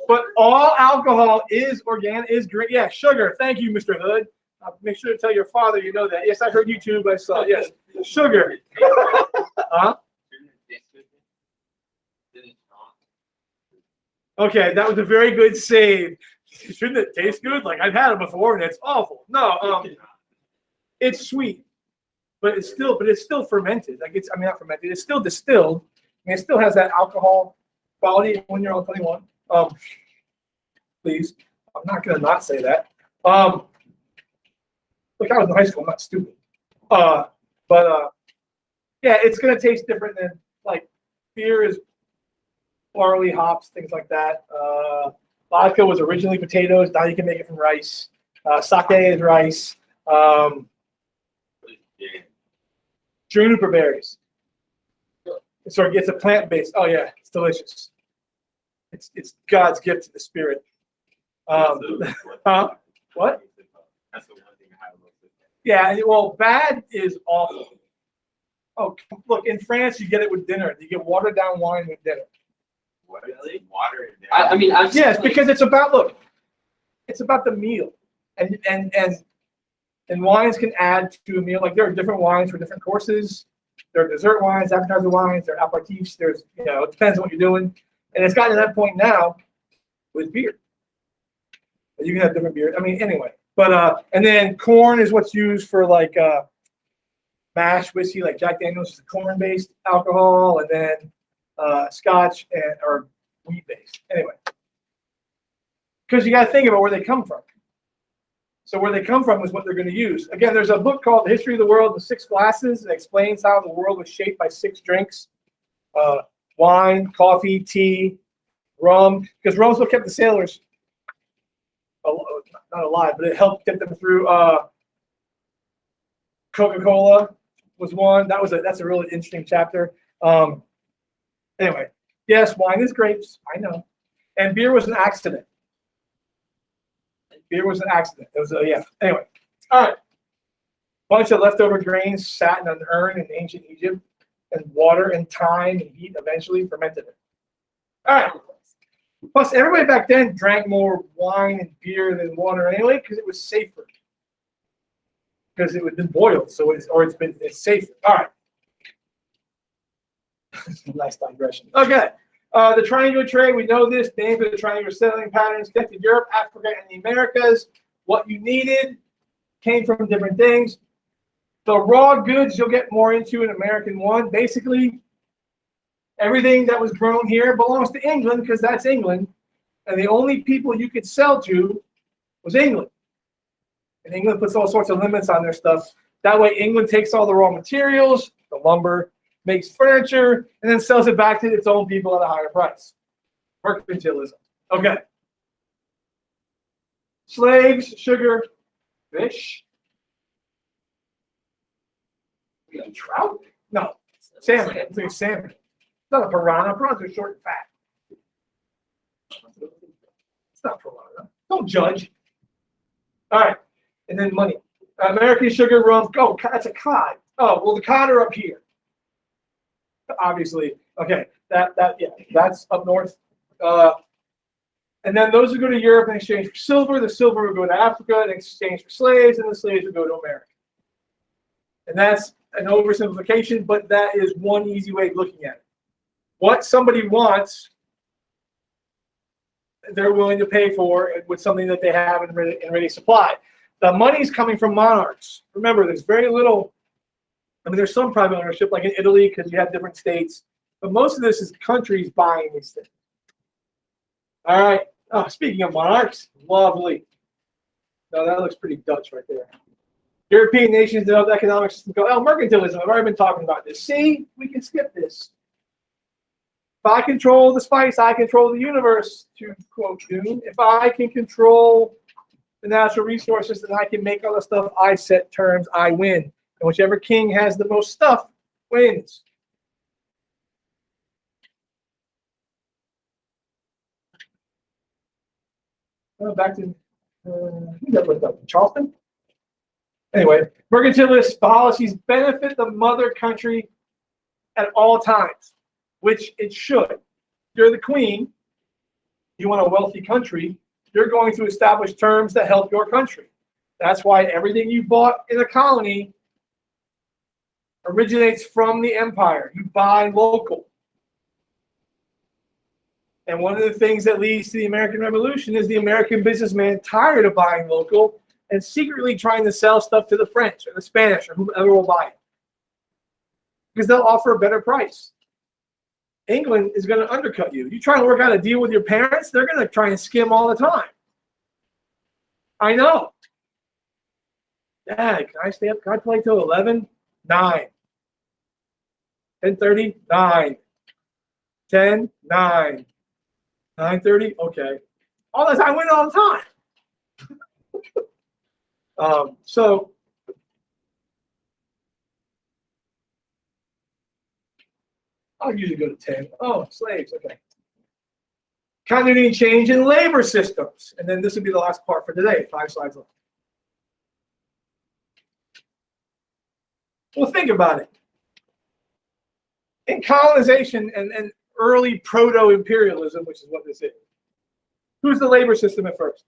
But all alcohol is organic, is great. Yeah, sugar. Thank you, Mr. Hood. Make sure to tell your father you know that. Yes, I heard YouTube. I saw. Yes, sugar. Huh? Okay, that was a very good save. Shouldn't it taste good? Like I've had it before, and it's awful. No, it's sweet, but it's still fermented. Like I mean, not fermented. It's still distilled. I mean, it still has that alcohol quality when you're on 21. Please, I'm not gonna not say that. Look, I was in high school. I'm not stupid. Yeah, it's gonna taste different than like beer is barley, hops, things like that. Vodka was originally potatoes. Now you can make it from rice. Sake is rice. Juniper berries. It's a plant-based. Oh yeah, it's delicious. It's God's gift to the spirit. Huh? What? That's the one thing I have. Yeah, well, bad is awful. Oh, look, in France, you get it with dinner. You get watered down wine with dinner. Really? Water it down. I mean, I've Yes, seen, because it's about the meal, and wines can add to a meal. Like there are different wines for different courses. There are dessert wines, appetizer wines, there are aperitifs. There's it depends on what you're doing, and it's gotten to that point now with beer. You can have different beer. I mean, anyway, but and then corn is what's used for like mash whiskey, like Jack Daniel's is a corn-based alcohol, and then Scotch or wheat-based. Anyway, because you got to think about where they come from. So where they come from is what they're going to use. Again, there's a book called The History of the World in 6 Glasses. It explains how the world was shaped by 6 drinks: wine, coffee, tea, rum. Because rum's what kept the sailors not alive, but it helped get them through. Coca-Cola was one. That's a really interesting chapter. Anyway, yes, wine is grapes. I know, and beer was an accident. Beer was an accident. It was yeah. Anyway, all right. Bunch of leftover grains sat in an urn in ancient Egypt, and water and time and heat eventually fermented it. All right. Plus, everybody back then drank more wine and beer than water anyway because it was safer. Because it had been boiled, so it's safer. All right. Nice digression. Okay. The triangular trade, we know this. Name for the triangular settling patterns connected Europe, Africa, and the Americas. What you needed came from different things. The raw goods you'll get more into in American 1. Basically, everything that was grown here belongs to England because that's England. And the only people you could sell to was England. And England puts all sorts of limits on their stuff. That way, England takes all the raw materials, the lumber, makes furniture, and then sells it back to its own people at a higher price. Mercantilism. Okay. Slaves, sugar, fish. Trout? No. Salmon. It's like salmon. It's not a piranha. Piranhas are short and fat. It's not piranha. Don't judge. All right. And then money. American sugar, rum. Oh, that's a cod. Oh, well, the cod are up here. Obviously. Okay. Yeah. That's up north. And And then those would go to Europe in exchange for silver. The silver would go to Africa in exchange for slaves, and the slaves would go to America. And that's an oversimplification, but that is one easy way of looking at it. What somebody wants, they're willing to pay for with something that they have in ready supply. The money's coming from monarchs. Remember, there's very little. I mean, there's some private ownership, like in Italy, because you have different states. But most of this is countries buying these things. All right. Oh, speaking of monarchs, lovely. No, that looks pretty Dutch right there. European nations developed economic system called mercantilism. I've already been talking about this. See, we can skip this. If I control the spice, I control the universe, to quote Dune. If I can control the natural resources, then I can make all the stuff. I set terms, I win. And whichever king has the most stuff wins. Back to Charleston. Anyway, mercantilist policies benefit the mother country at all times, which it should. You're the queen. You want a wealthy country. You're going to establish terms that help your country. That's why everything you bought in a colony originates from the empire. You buy local. And one of the things that leads to the American Revolution is the American businessman tired of buying local and secretly trying to sell stuff to the French or the Spanish or whoever will buy it. Because they'll offer a better price. England is going to undercut you. You try to work out a deal with your parents, they're going to try and skim all the time. I know. Dad, can I stay up? Can I play till 11? 9. 10:30? 9. 10? 9. 9:30? Okay. All the time, I win all the time. So I'll usually go to 10. Oh, slaves, okay. Continuity and change in labor systems. And then this will be the last part for today, 5 slides left. Well, think about it. In colonization and early proto-imperialism, which is what this is, who's the labor system at first?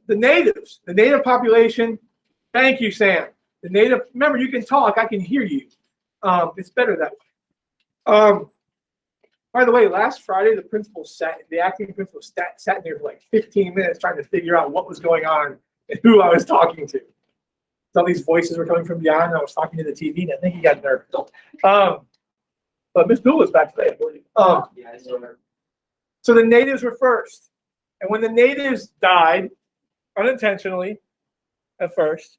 The natives, the native population. Thank you, Sam. The native, remember, you can talk, I can hear you. It's better that way. By the way, last Friday, the acting principal sat there for like 15 minutes trying to figure out what was going on and who I was talking to. Some of these voices were coming from beyond, and I was talking to the TV, and I think he got nervous. But Miss Dool is back today, I believe. Yeah, I saw her. So the natives were first. And when the natives died, unintentionally, at first,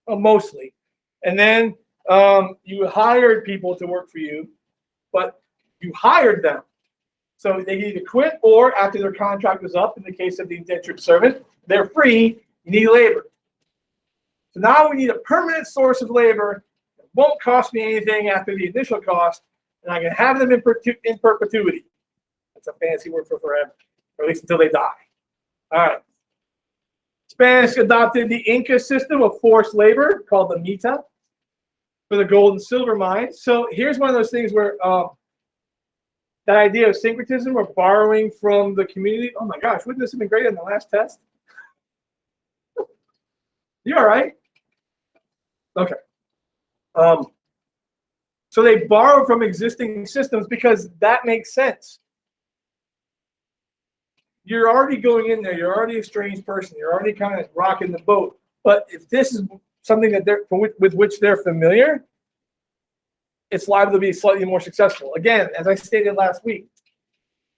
well, mostly, and then you hired people to work for you, but you hired them. So they either quit or after their contract was up, in the case of the indentured servant, they're free, you need labor. So now we need a permanent source of labor that won't cost me anything after the initial cost, and I can have them in perpetuity. That's a fancy word for forever, or at least until they die. All right. Spanish adopted the Inca system of forced labor called the mita for the gold and silver mines. So here's one of those things where that idea of syncretism or borrowing from the community. Oh my gosh, wouldn't this have been great in the last test? You all right? Okay. So they borrow from existing systems because that makes sense. You're already going in there. You're already a strange person. You're already kind of rocking the boat. But if this is something that with which they're familiar, it's liable to be slightly more successful. Again, as I stated last week,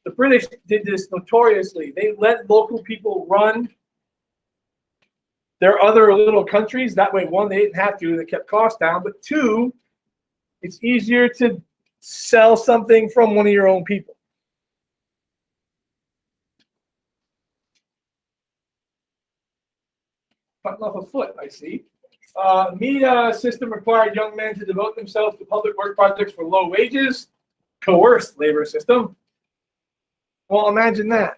the British did this notoriously. They let local people run their other little countries. That way, one, they didn't have to. They kept costs down. But two, it's easier to sell something from one of your own people. Cutting off a foot, I see. MITA system required young men to devote themselves to public work projects for low wages. Coerced labor system. Well, imagine that.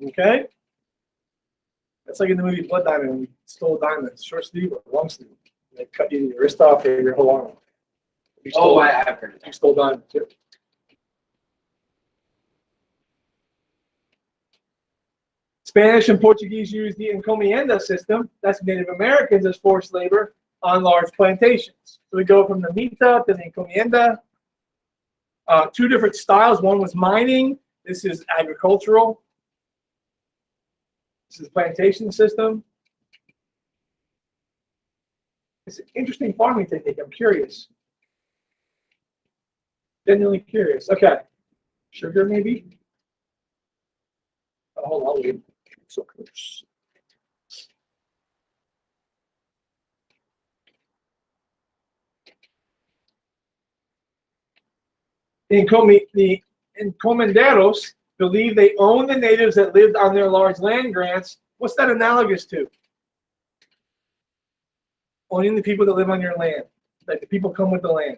Okay? That's like in the movie Blood Diamond when you stole diamonds, short sleeve or long sleeve. They cut you your wrist off or your whole arm. Oh, I have heard of You that. stole diamonds too. Spanish and Portuguese used the encomienda system. That's Native Americans as forced labor on large plantations. So we go from the mita to the encomienda. Two different styles. One was mining. This is agricultural. This is plantation system. It's an interesting farming technique. I'm curious. Genuinely curious. Okay. Sugar, maybe? Oh, hold on. Wait. So close. The encomenderos believe they own the natives that lived on their large land grants. What's that analogous to? Owning the people that live on your land. Like the people come with the land.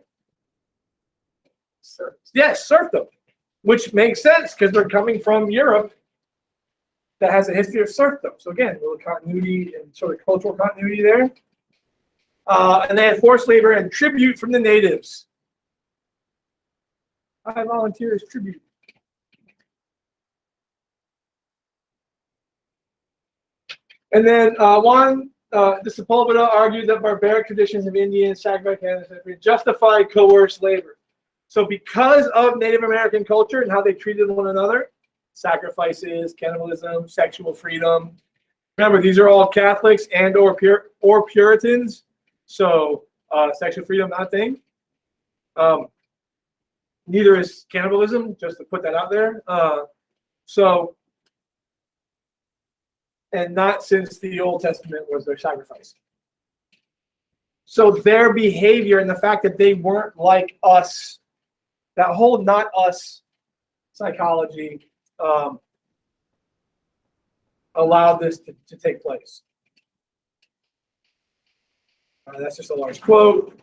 Yes, serfdom. Which makes sense because they're coming from Europe that has a history of serfdom. So again, a little continuity and sort of cultural continuity there. And they had forced labor and tribute from the natives. I volunteer as tribute. And then the Sepulveda argued that barbaric traditions of Indian sacrifice justified coerced labor. So because of Native American culture and how they treated one another, sacrifices, cannibalism, sexual freedom. Remember, these are all Catholics and or Puritans. So sexual freedom, not a thing. Neither is cannibalism, just to put that out there. And not since the Old Testament was their sacrifice. So their behavior and the fact that they weren't like us, that whole not us psychology allowed this to take place. That's just a large quote.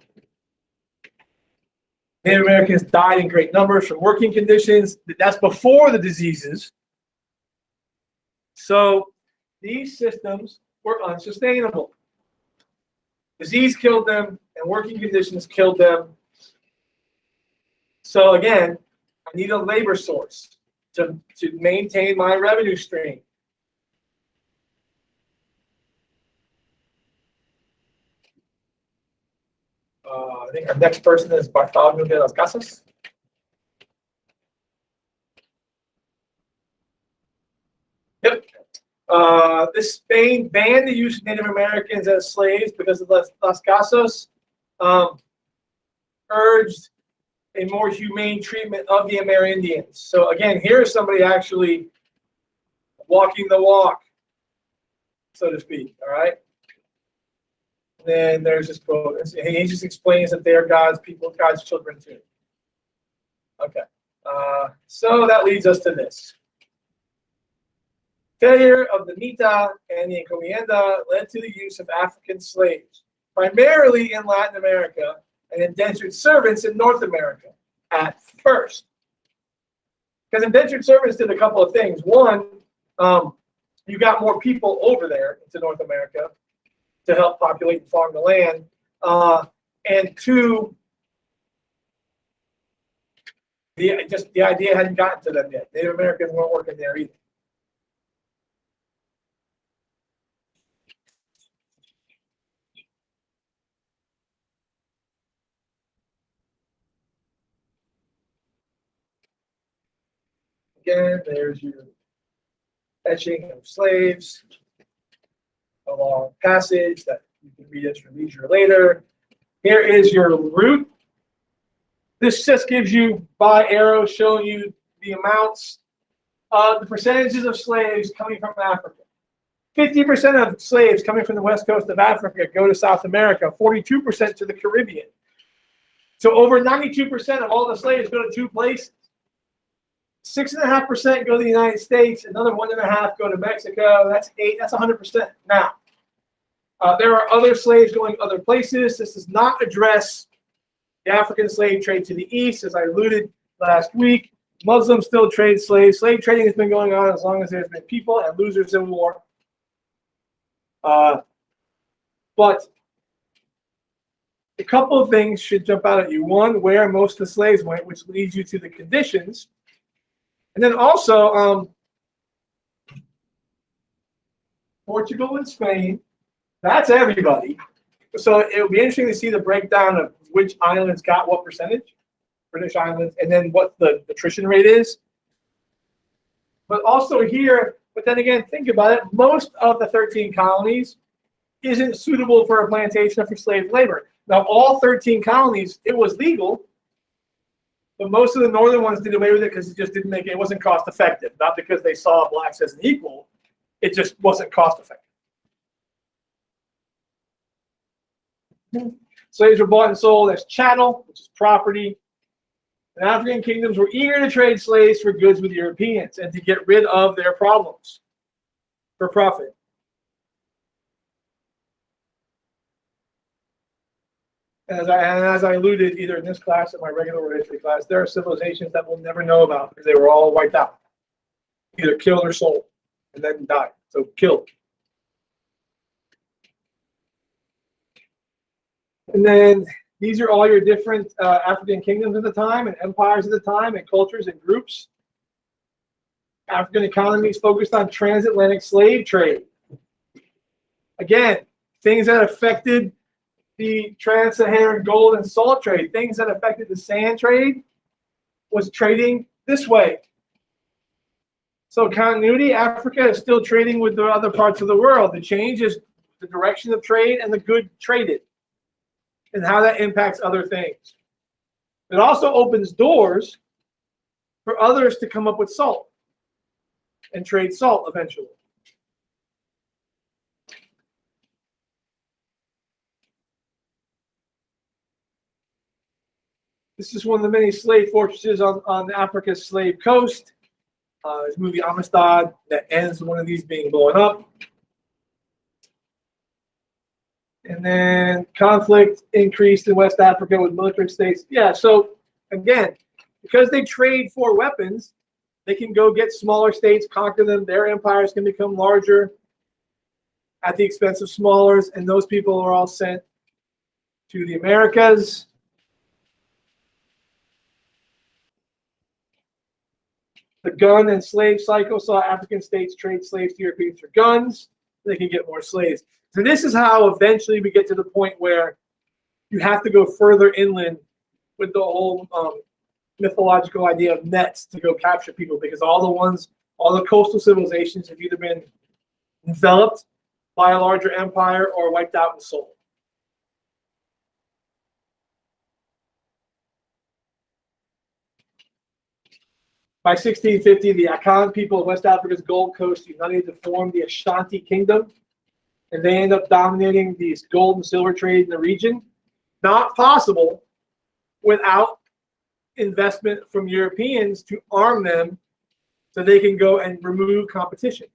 Native Americans died in great numbers from working conditions. That's before the diseases. So these systems were unsustainable. Disease killed them, and working conditions killed them. So again, I need a labor source to maintain my revenue stream. I think our next person is Bartholomew de las Casas. Yep. Spain banned the use of Native Americans as slaves because of Las Casas urged a more humane treatment of the Amerindians. So again, here's somebody actually walking the walk, so to speak. All right. And then there's this quote. He just explains that they are God's people, God's children too. Okay. So that leads us to this. Failure of the Mita and the Encomienda led to the use of African slaves, primarily in Latin America, and indentured servants in North America at first. Because indentured servants did a couple of things. One, you got more people over there into North America to help populate and farm the land. And two, the idea hadn't gotten to them yet. Native Americans weren't working there either. Again, there's your etching of slaves, a long passage that you can read at your leisure later. Here is your route. This just gives you by arrows showing you the amounts of the percentages of slaves coming from Africa. 50% of slaves coming from the west coast of Africa go to South America, 42% to the Caribbean. So over 92% of all the slaves go to two places. 6.5% go to the United States, another 1.5% go to Mexico. That's 8%. That's 100%. Now, there are other slaves going other places. This does not address the African slave trade to the east, as I alluded last week. Muslims still trade slaves. Slave trading has been going on as long as there's been people and losers in war. But a couple of things should jump out at you. One, where most of the slaves went, which leads you to the conditions. And then also, Portugal and Spain. That's everybody. So it would be interesting to see the breakdown of which islands got what percentage, British islands, and then what the attrition rate is. But also here, but then again, think about it, most of the 13 colonies isn't suitable for a plantation for slave labor. Now, all 13 colonies, it was legal, but most of the northern ones did away with it because it just didn't make it wasn't cost effective. Not because they saw blacks as an equal, it just wasn't cost effective. Slaves were bought and sold as chattel, which is property. And African kingdoms were eager to trade slaves for goods with Europeans and to get rid of their problems for profit. As I alluded either in this class or my regular world history class, there are civilizations that we'll never know about because they were all wiped out, either killed or sold, and then died. So killed. And then these are all your different African kingdoms at the time and empires at the time and cultures and groups. African economies focused on transatlantic slave trade. Again, things that affected the trans-Saharan gold and salt trade, things that affected the sand trade was trading this way. So continuity, Africa is still trading with the other parts of the world. The change is the direction of trade and the good traded and how that impacts other things. It also opens doors for others to come up with salt and trade salt eventually. This is one of the many slave fortresses on Africa's slave coast. This movie Amistad that ends with one of these being blown up. And then conflict increased in West Africa with military states. Yeah, so again, because they trade for weapons, they can go get smaller states, conquer them. Their empires can become larger at the expense of smallers, and those people are all sent to the Americas. The gun and slave cycle saw African states trade slaves to Europeans for guns. They can get more slaves. So this is how eventually we get to the point where you have to go further inland with the whole mythological idea of nets to go capture people, because all the coastal civilizations have either been enveloped by a larger empire or wiped out and sold. By 1650, the Akan people of West Africa's Gold Coast united to form the Ashanti Kingdom, and they end up dominating these gold and silver trade in the region. Not possible without investment from Europeans to arm them so they can go and remove competition.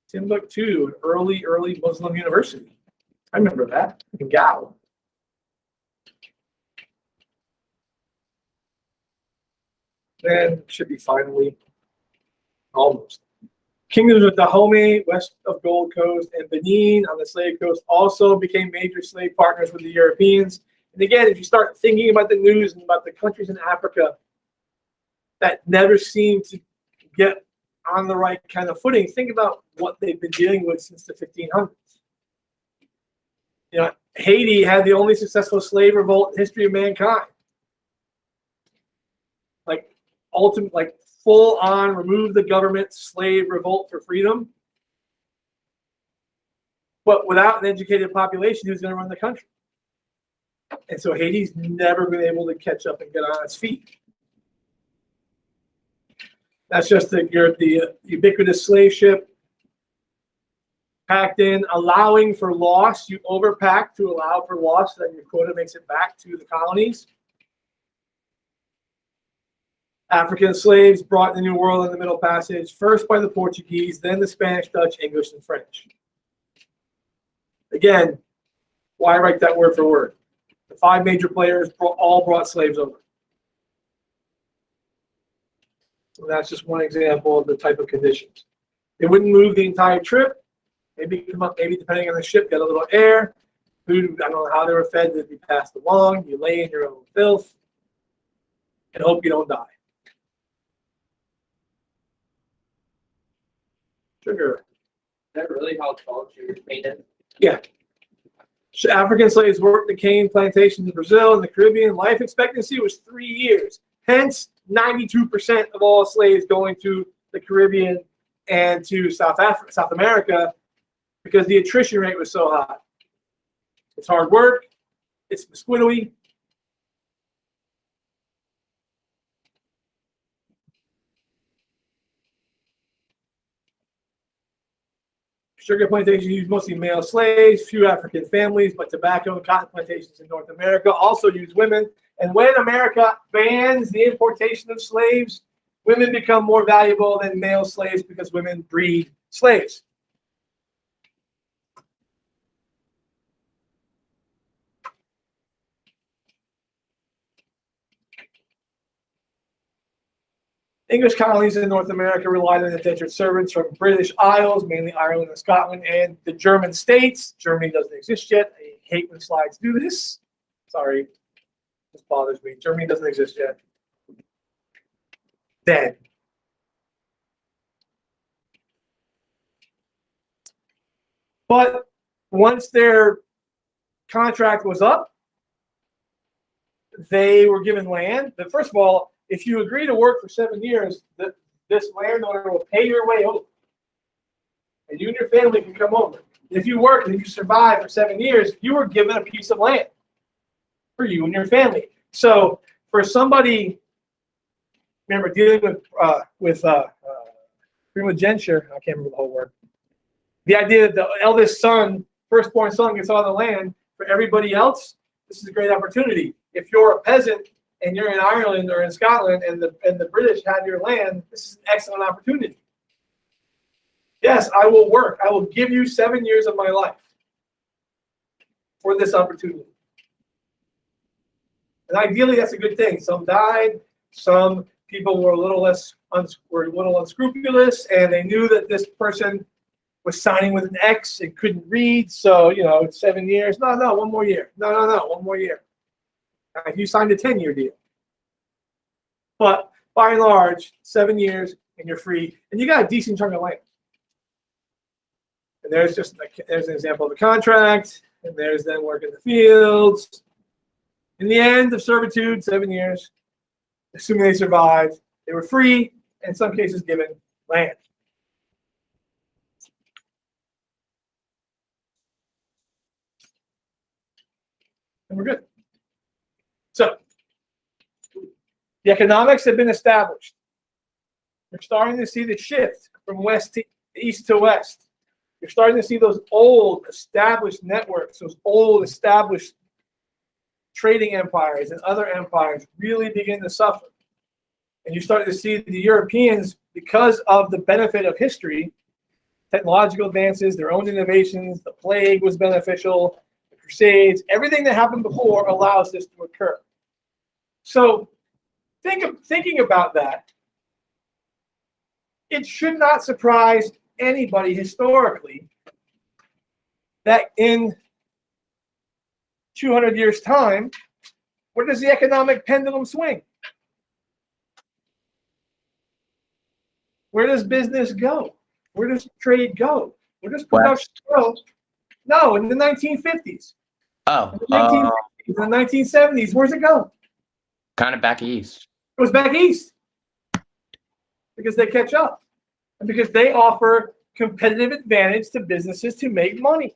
Timbuktu, an early Muslim university. I remember that in Gao. Then should be finally almost. Kingdoms of Dahomey, west of Gold Coast, and Benin on the slave coast also became major slave partners with the Europeans. And again, if you start thinking about the news and about the countries in Africa that never seem to get on the right kind of footing, think about what they've been dealing with since the 1500s. You know, Haiti had the only successful slave revolt in history of mankind. Like full on remove the government slave revolt for freedom. But without an educated population, who's going to run the country? And so Haiti's never been able to catch up and get on its feet. That's just the ubiquitous slave ship packed in, allowing for loss. You overpack to allow for loss, so that your quota makes it back to the colonies. African slaves brought in the New World in the Middle Passage, first by the Portuguese, then the Spanish, Dutch, English, and French. Again, why write that word for word? The 5 major players all brought slaves over. So that's just one example of the type of conditions. They wouldn't move the entire trip. Maybe come up, maybe depending on the ship, get a little air. Food, I don't know how they were fed to be passed along. You lay in your own filth and hope you don't die. Sugar. Is that really how culture is painted? Yeah. African slaves worked the cane plantations in Brazil and the Caribbean. Life expectancy was 3 years. Hence, 92% of all slaves going to the Caribbean and to South America, because the attrition rate was so high. It's hard work. It's mosquito-y. Sugar plantations use mostly male slaves, few African families, but tobacco and cotton plantations in North America also use women. And when America bans the importation of slaves, women become more valuable than male slaves because women breed slaves. English colonies in North America relied on indentured servants from British Isles, mainly Ireland and Scotland, and the German states. Germany doesn't exist yet. I hate when slides do this. Sorry. This bothers me. Germany doesn't exist yet. Dead. But once their contract was up, they were given land. But first of all, if you agree to work for 7 years, this landowner will pay your way over. And you and your family can come over. If you work and if you survive for 7 years, you were given a piece of land for you and your family. So for somebody, remember dealing with primogeniture, I can't remember the whole word. The idea that the eldest son, firstborn son, gets all the land for everybody else, this is a great opportunity. If you're a peasant and you're in Ireland or in Scotland and the British have your land, this is an excellent opportunity. Yes, I will work. I will give you 7 years of my life for this opportunity. And ideally, that's a good thing. Some died. Some people were a little less unscrupulous, and they knew that this person was signing with an X and couldn't read. So, 7 years. No, 1 more year. No, 1 more year. You signed a 10-year deal. But by and large, 7 years and you're free, and you got a decent chunk of land. And there's an example of a contract, and there's then work in the fields. In the end of servitude, 7 years, assuming they survived, they were free, and in some cases given land. And we're good. So, the economics have been established. We're starting to see the shift from east to west. You're starting to see those old established networks, those old established trading empires and other empires really begin to suffer. And you start to see the Europeans, because of the benefit of history, technological advances, their own innovations, the plague was beneficial, the Crusades, everything that happened before allows this to occur. So thinking about that, it should not surprise anybody historically that in 200 years' time, where does the economic pendulum swing? Where does business go? Where does trade go? Where does production go? No, in the 1950s. Oh, In the 1960s, in the 1970s, where's it go? kind of back east. It goes back east because they catch up and because they offer competitive advantage to businesses to make money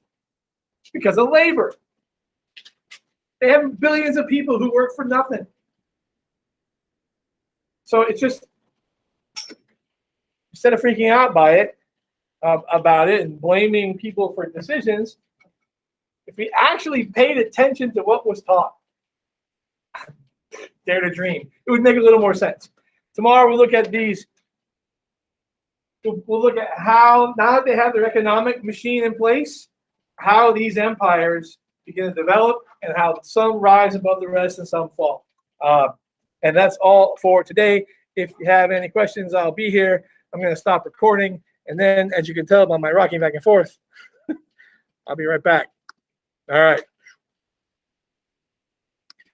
because of labor. They have billions of people who work for nothing. So it's just, instead of freaking out about it and blaming people for decisions, if we actually paid attention to what was taught, dare to dream, it would make a little more sense. Tomorrow we'll look at these. We'll look at how, now that they have their economic machine in place, how these empires begin to develop and how some rise above the rest and some fall. And that's all for today. If you have any questions, I'll be here. I'm going to stop recording. And then, as you can tell by my rocking back and forth, I'll be right back. All right.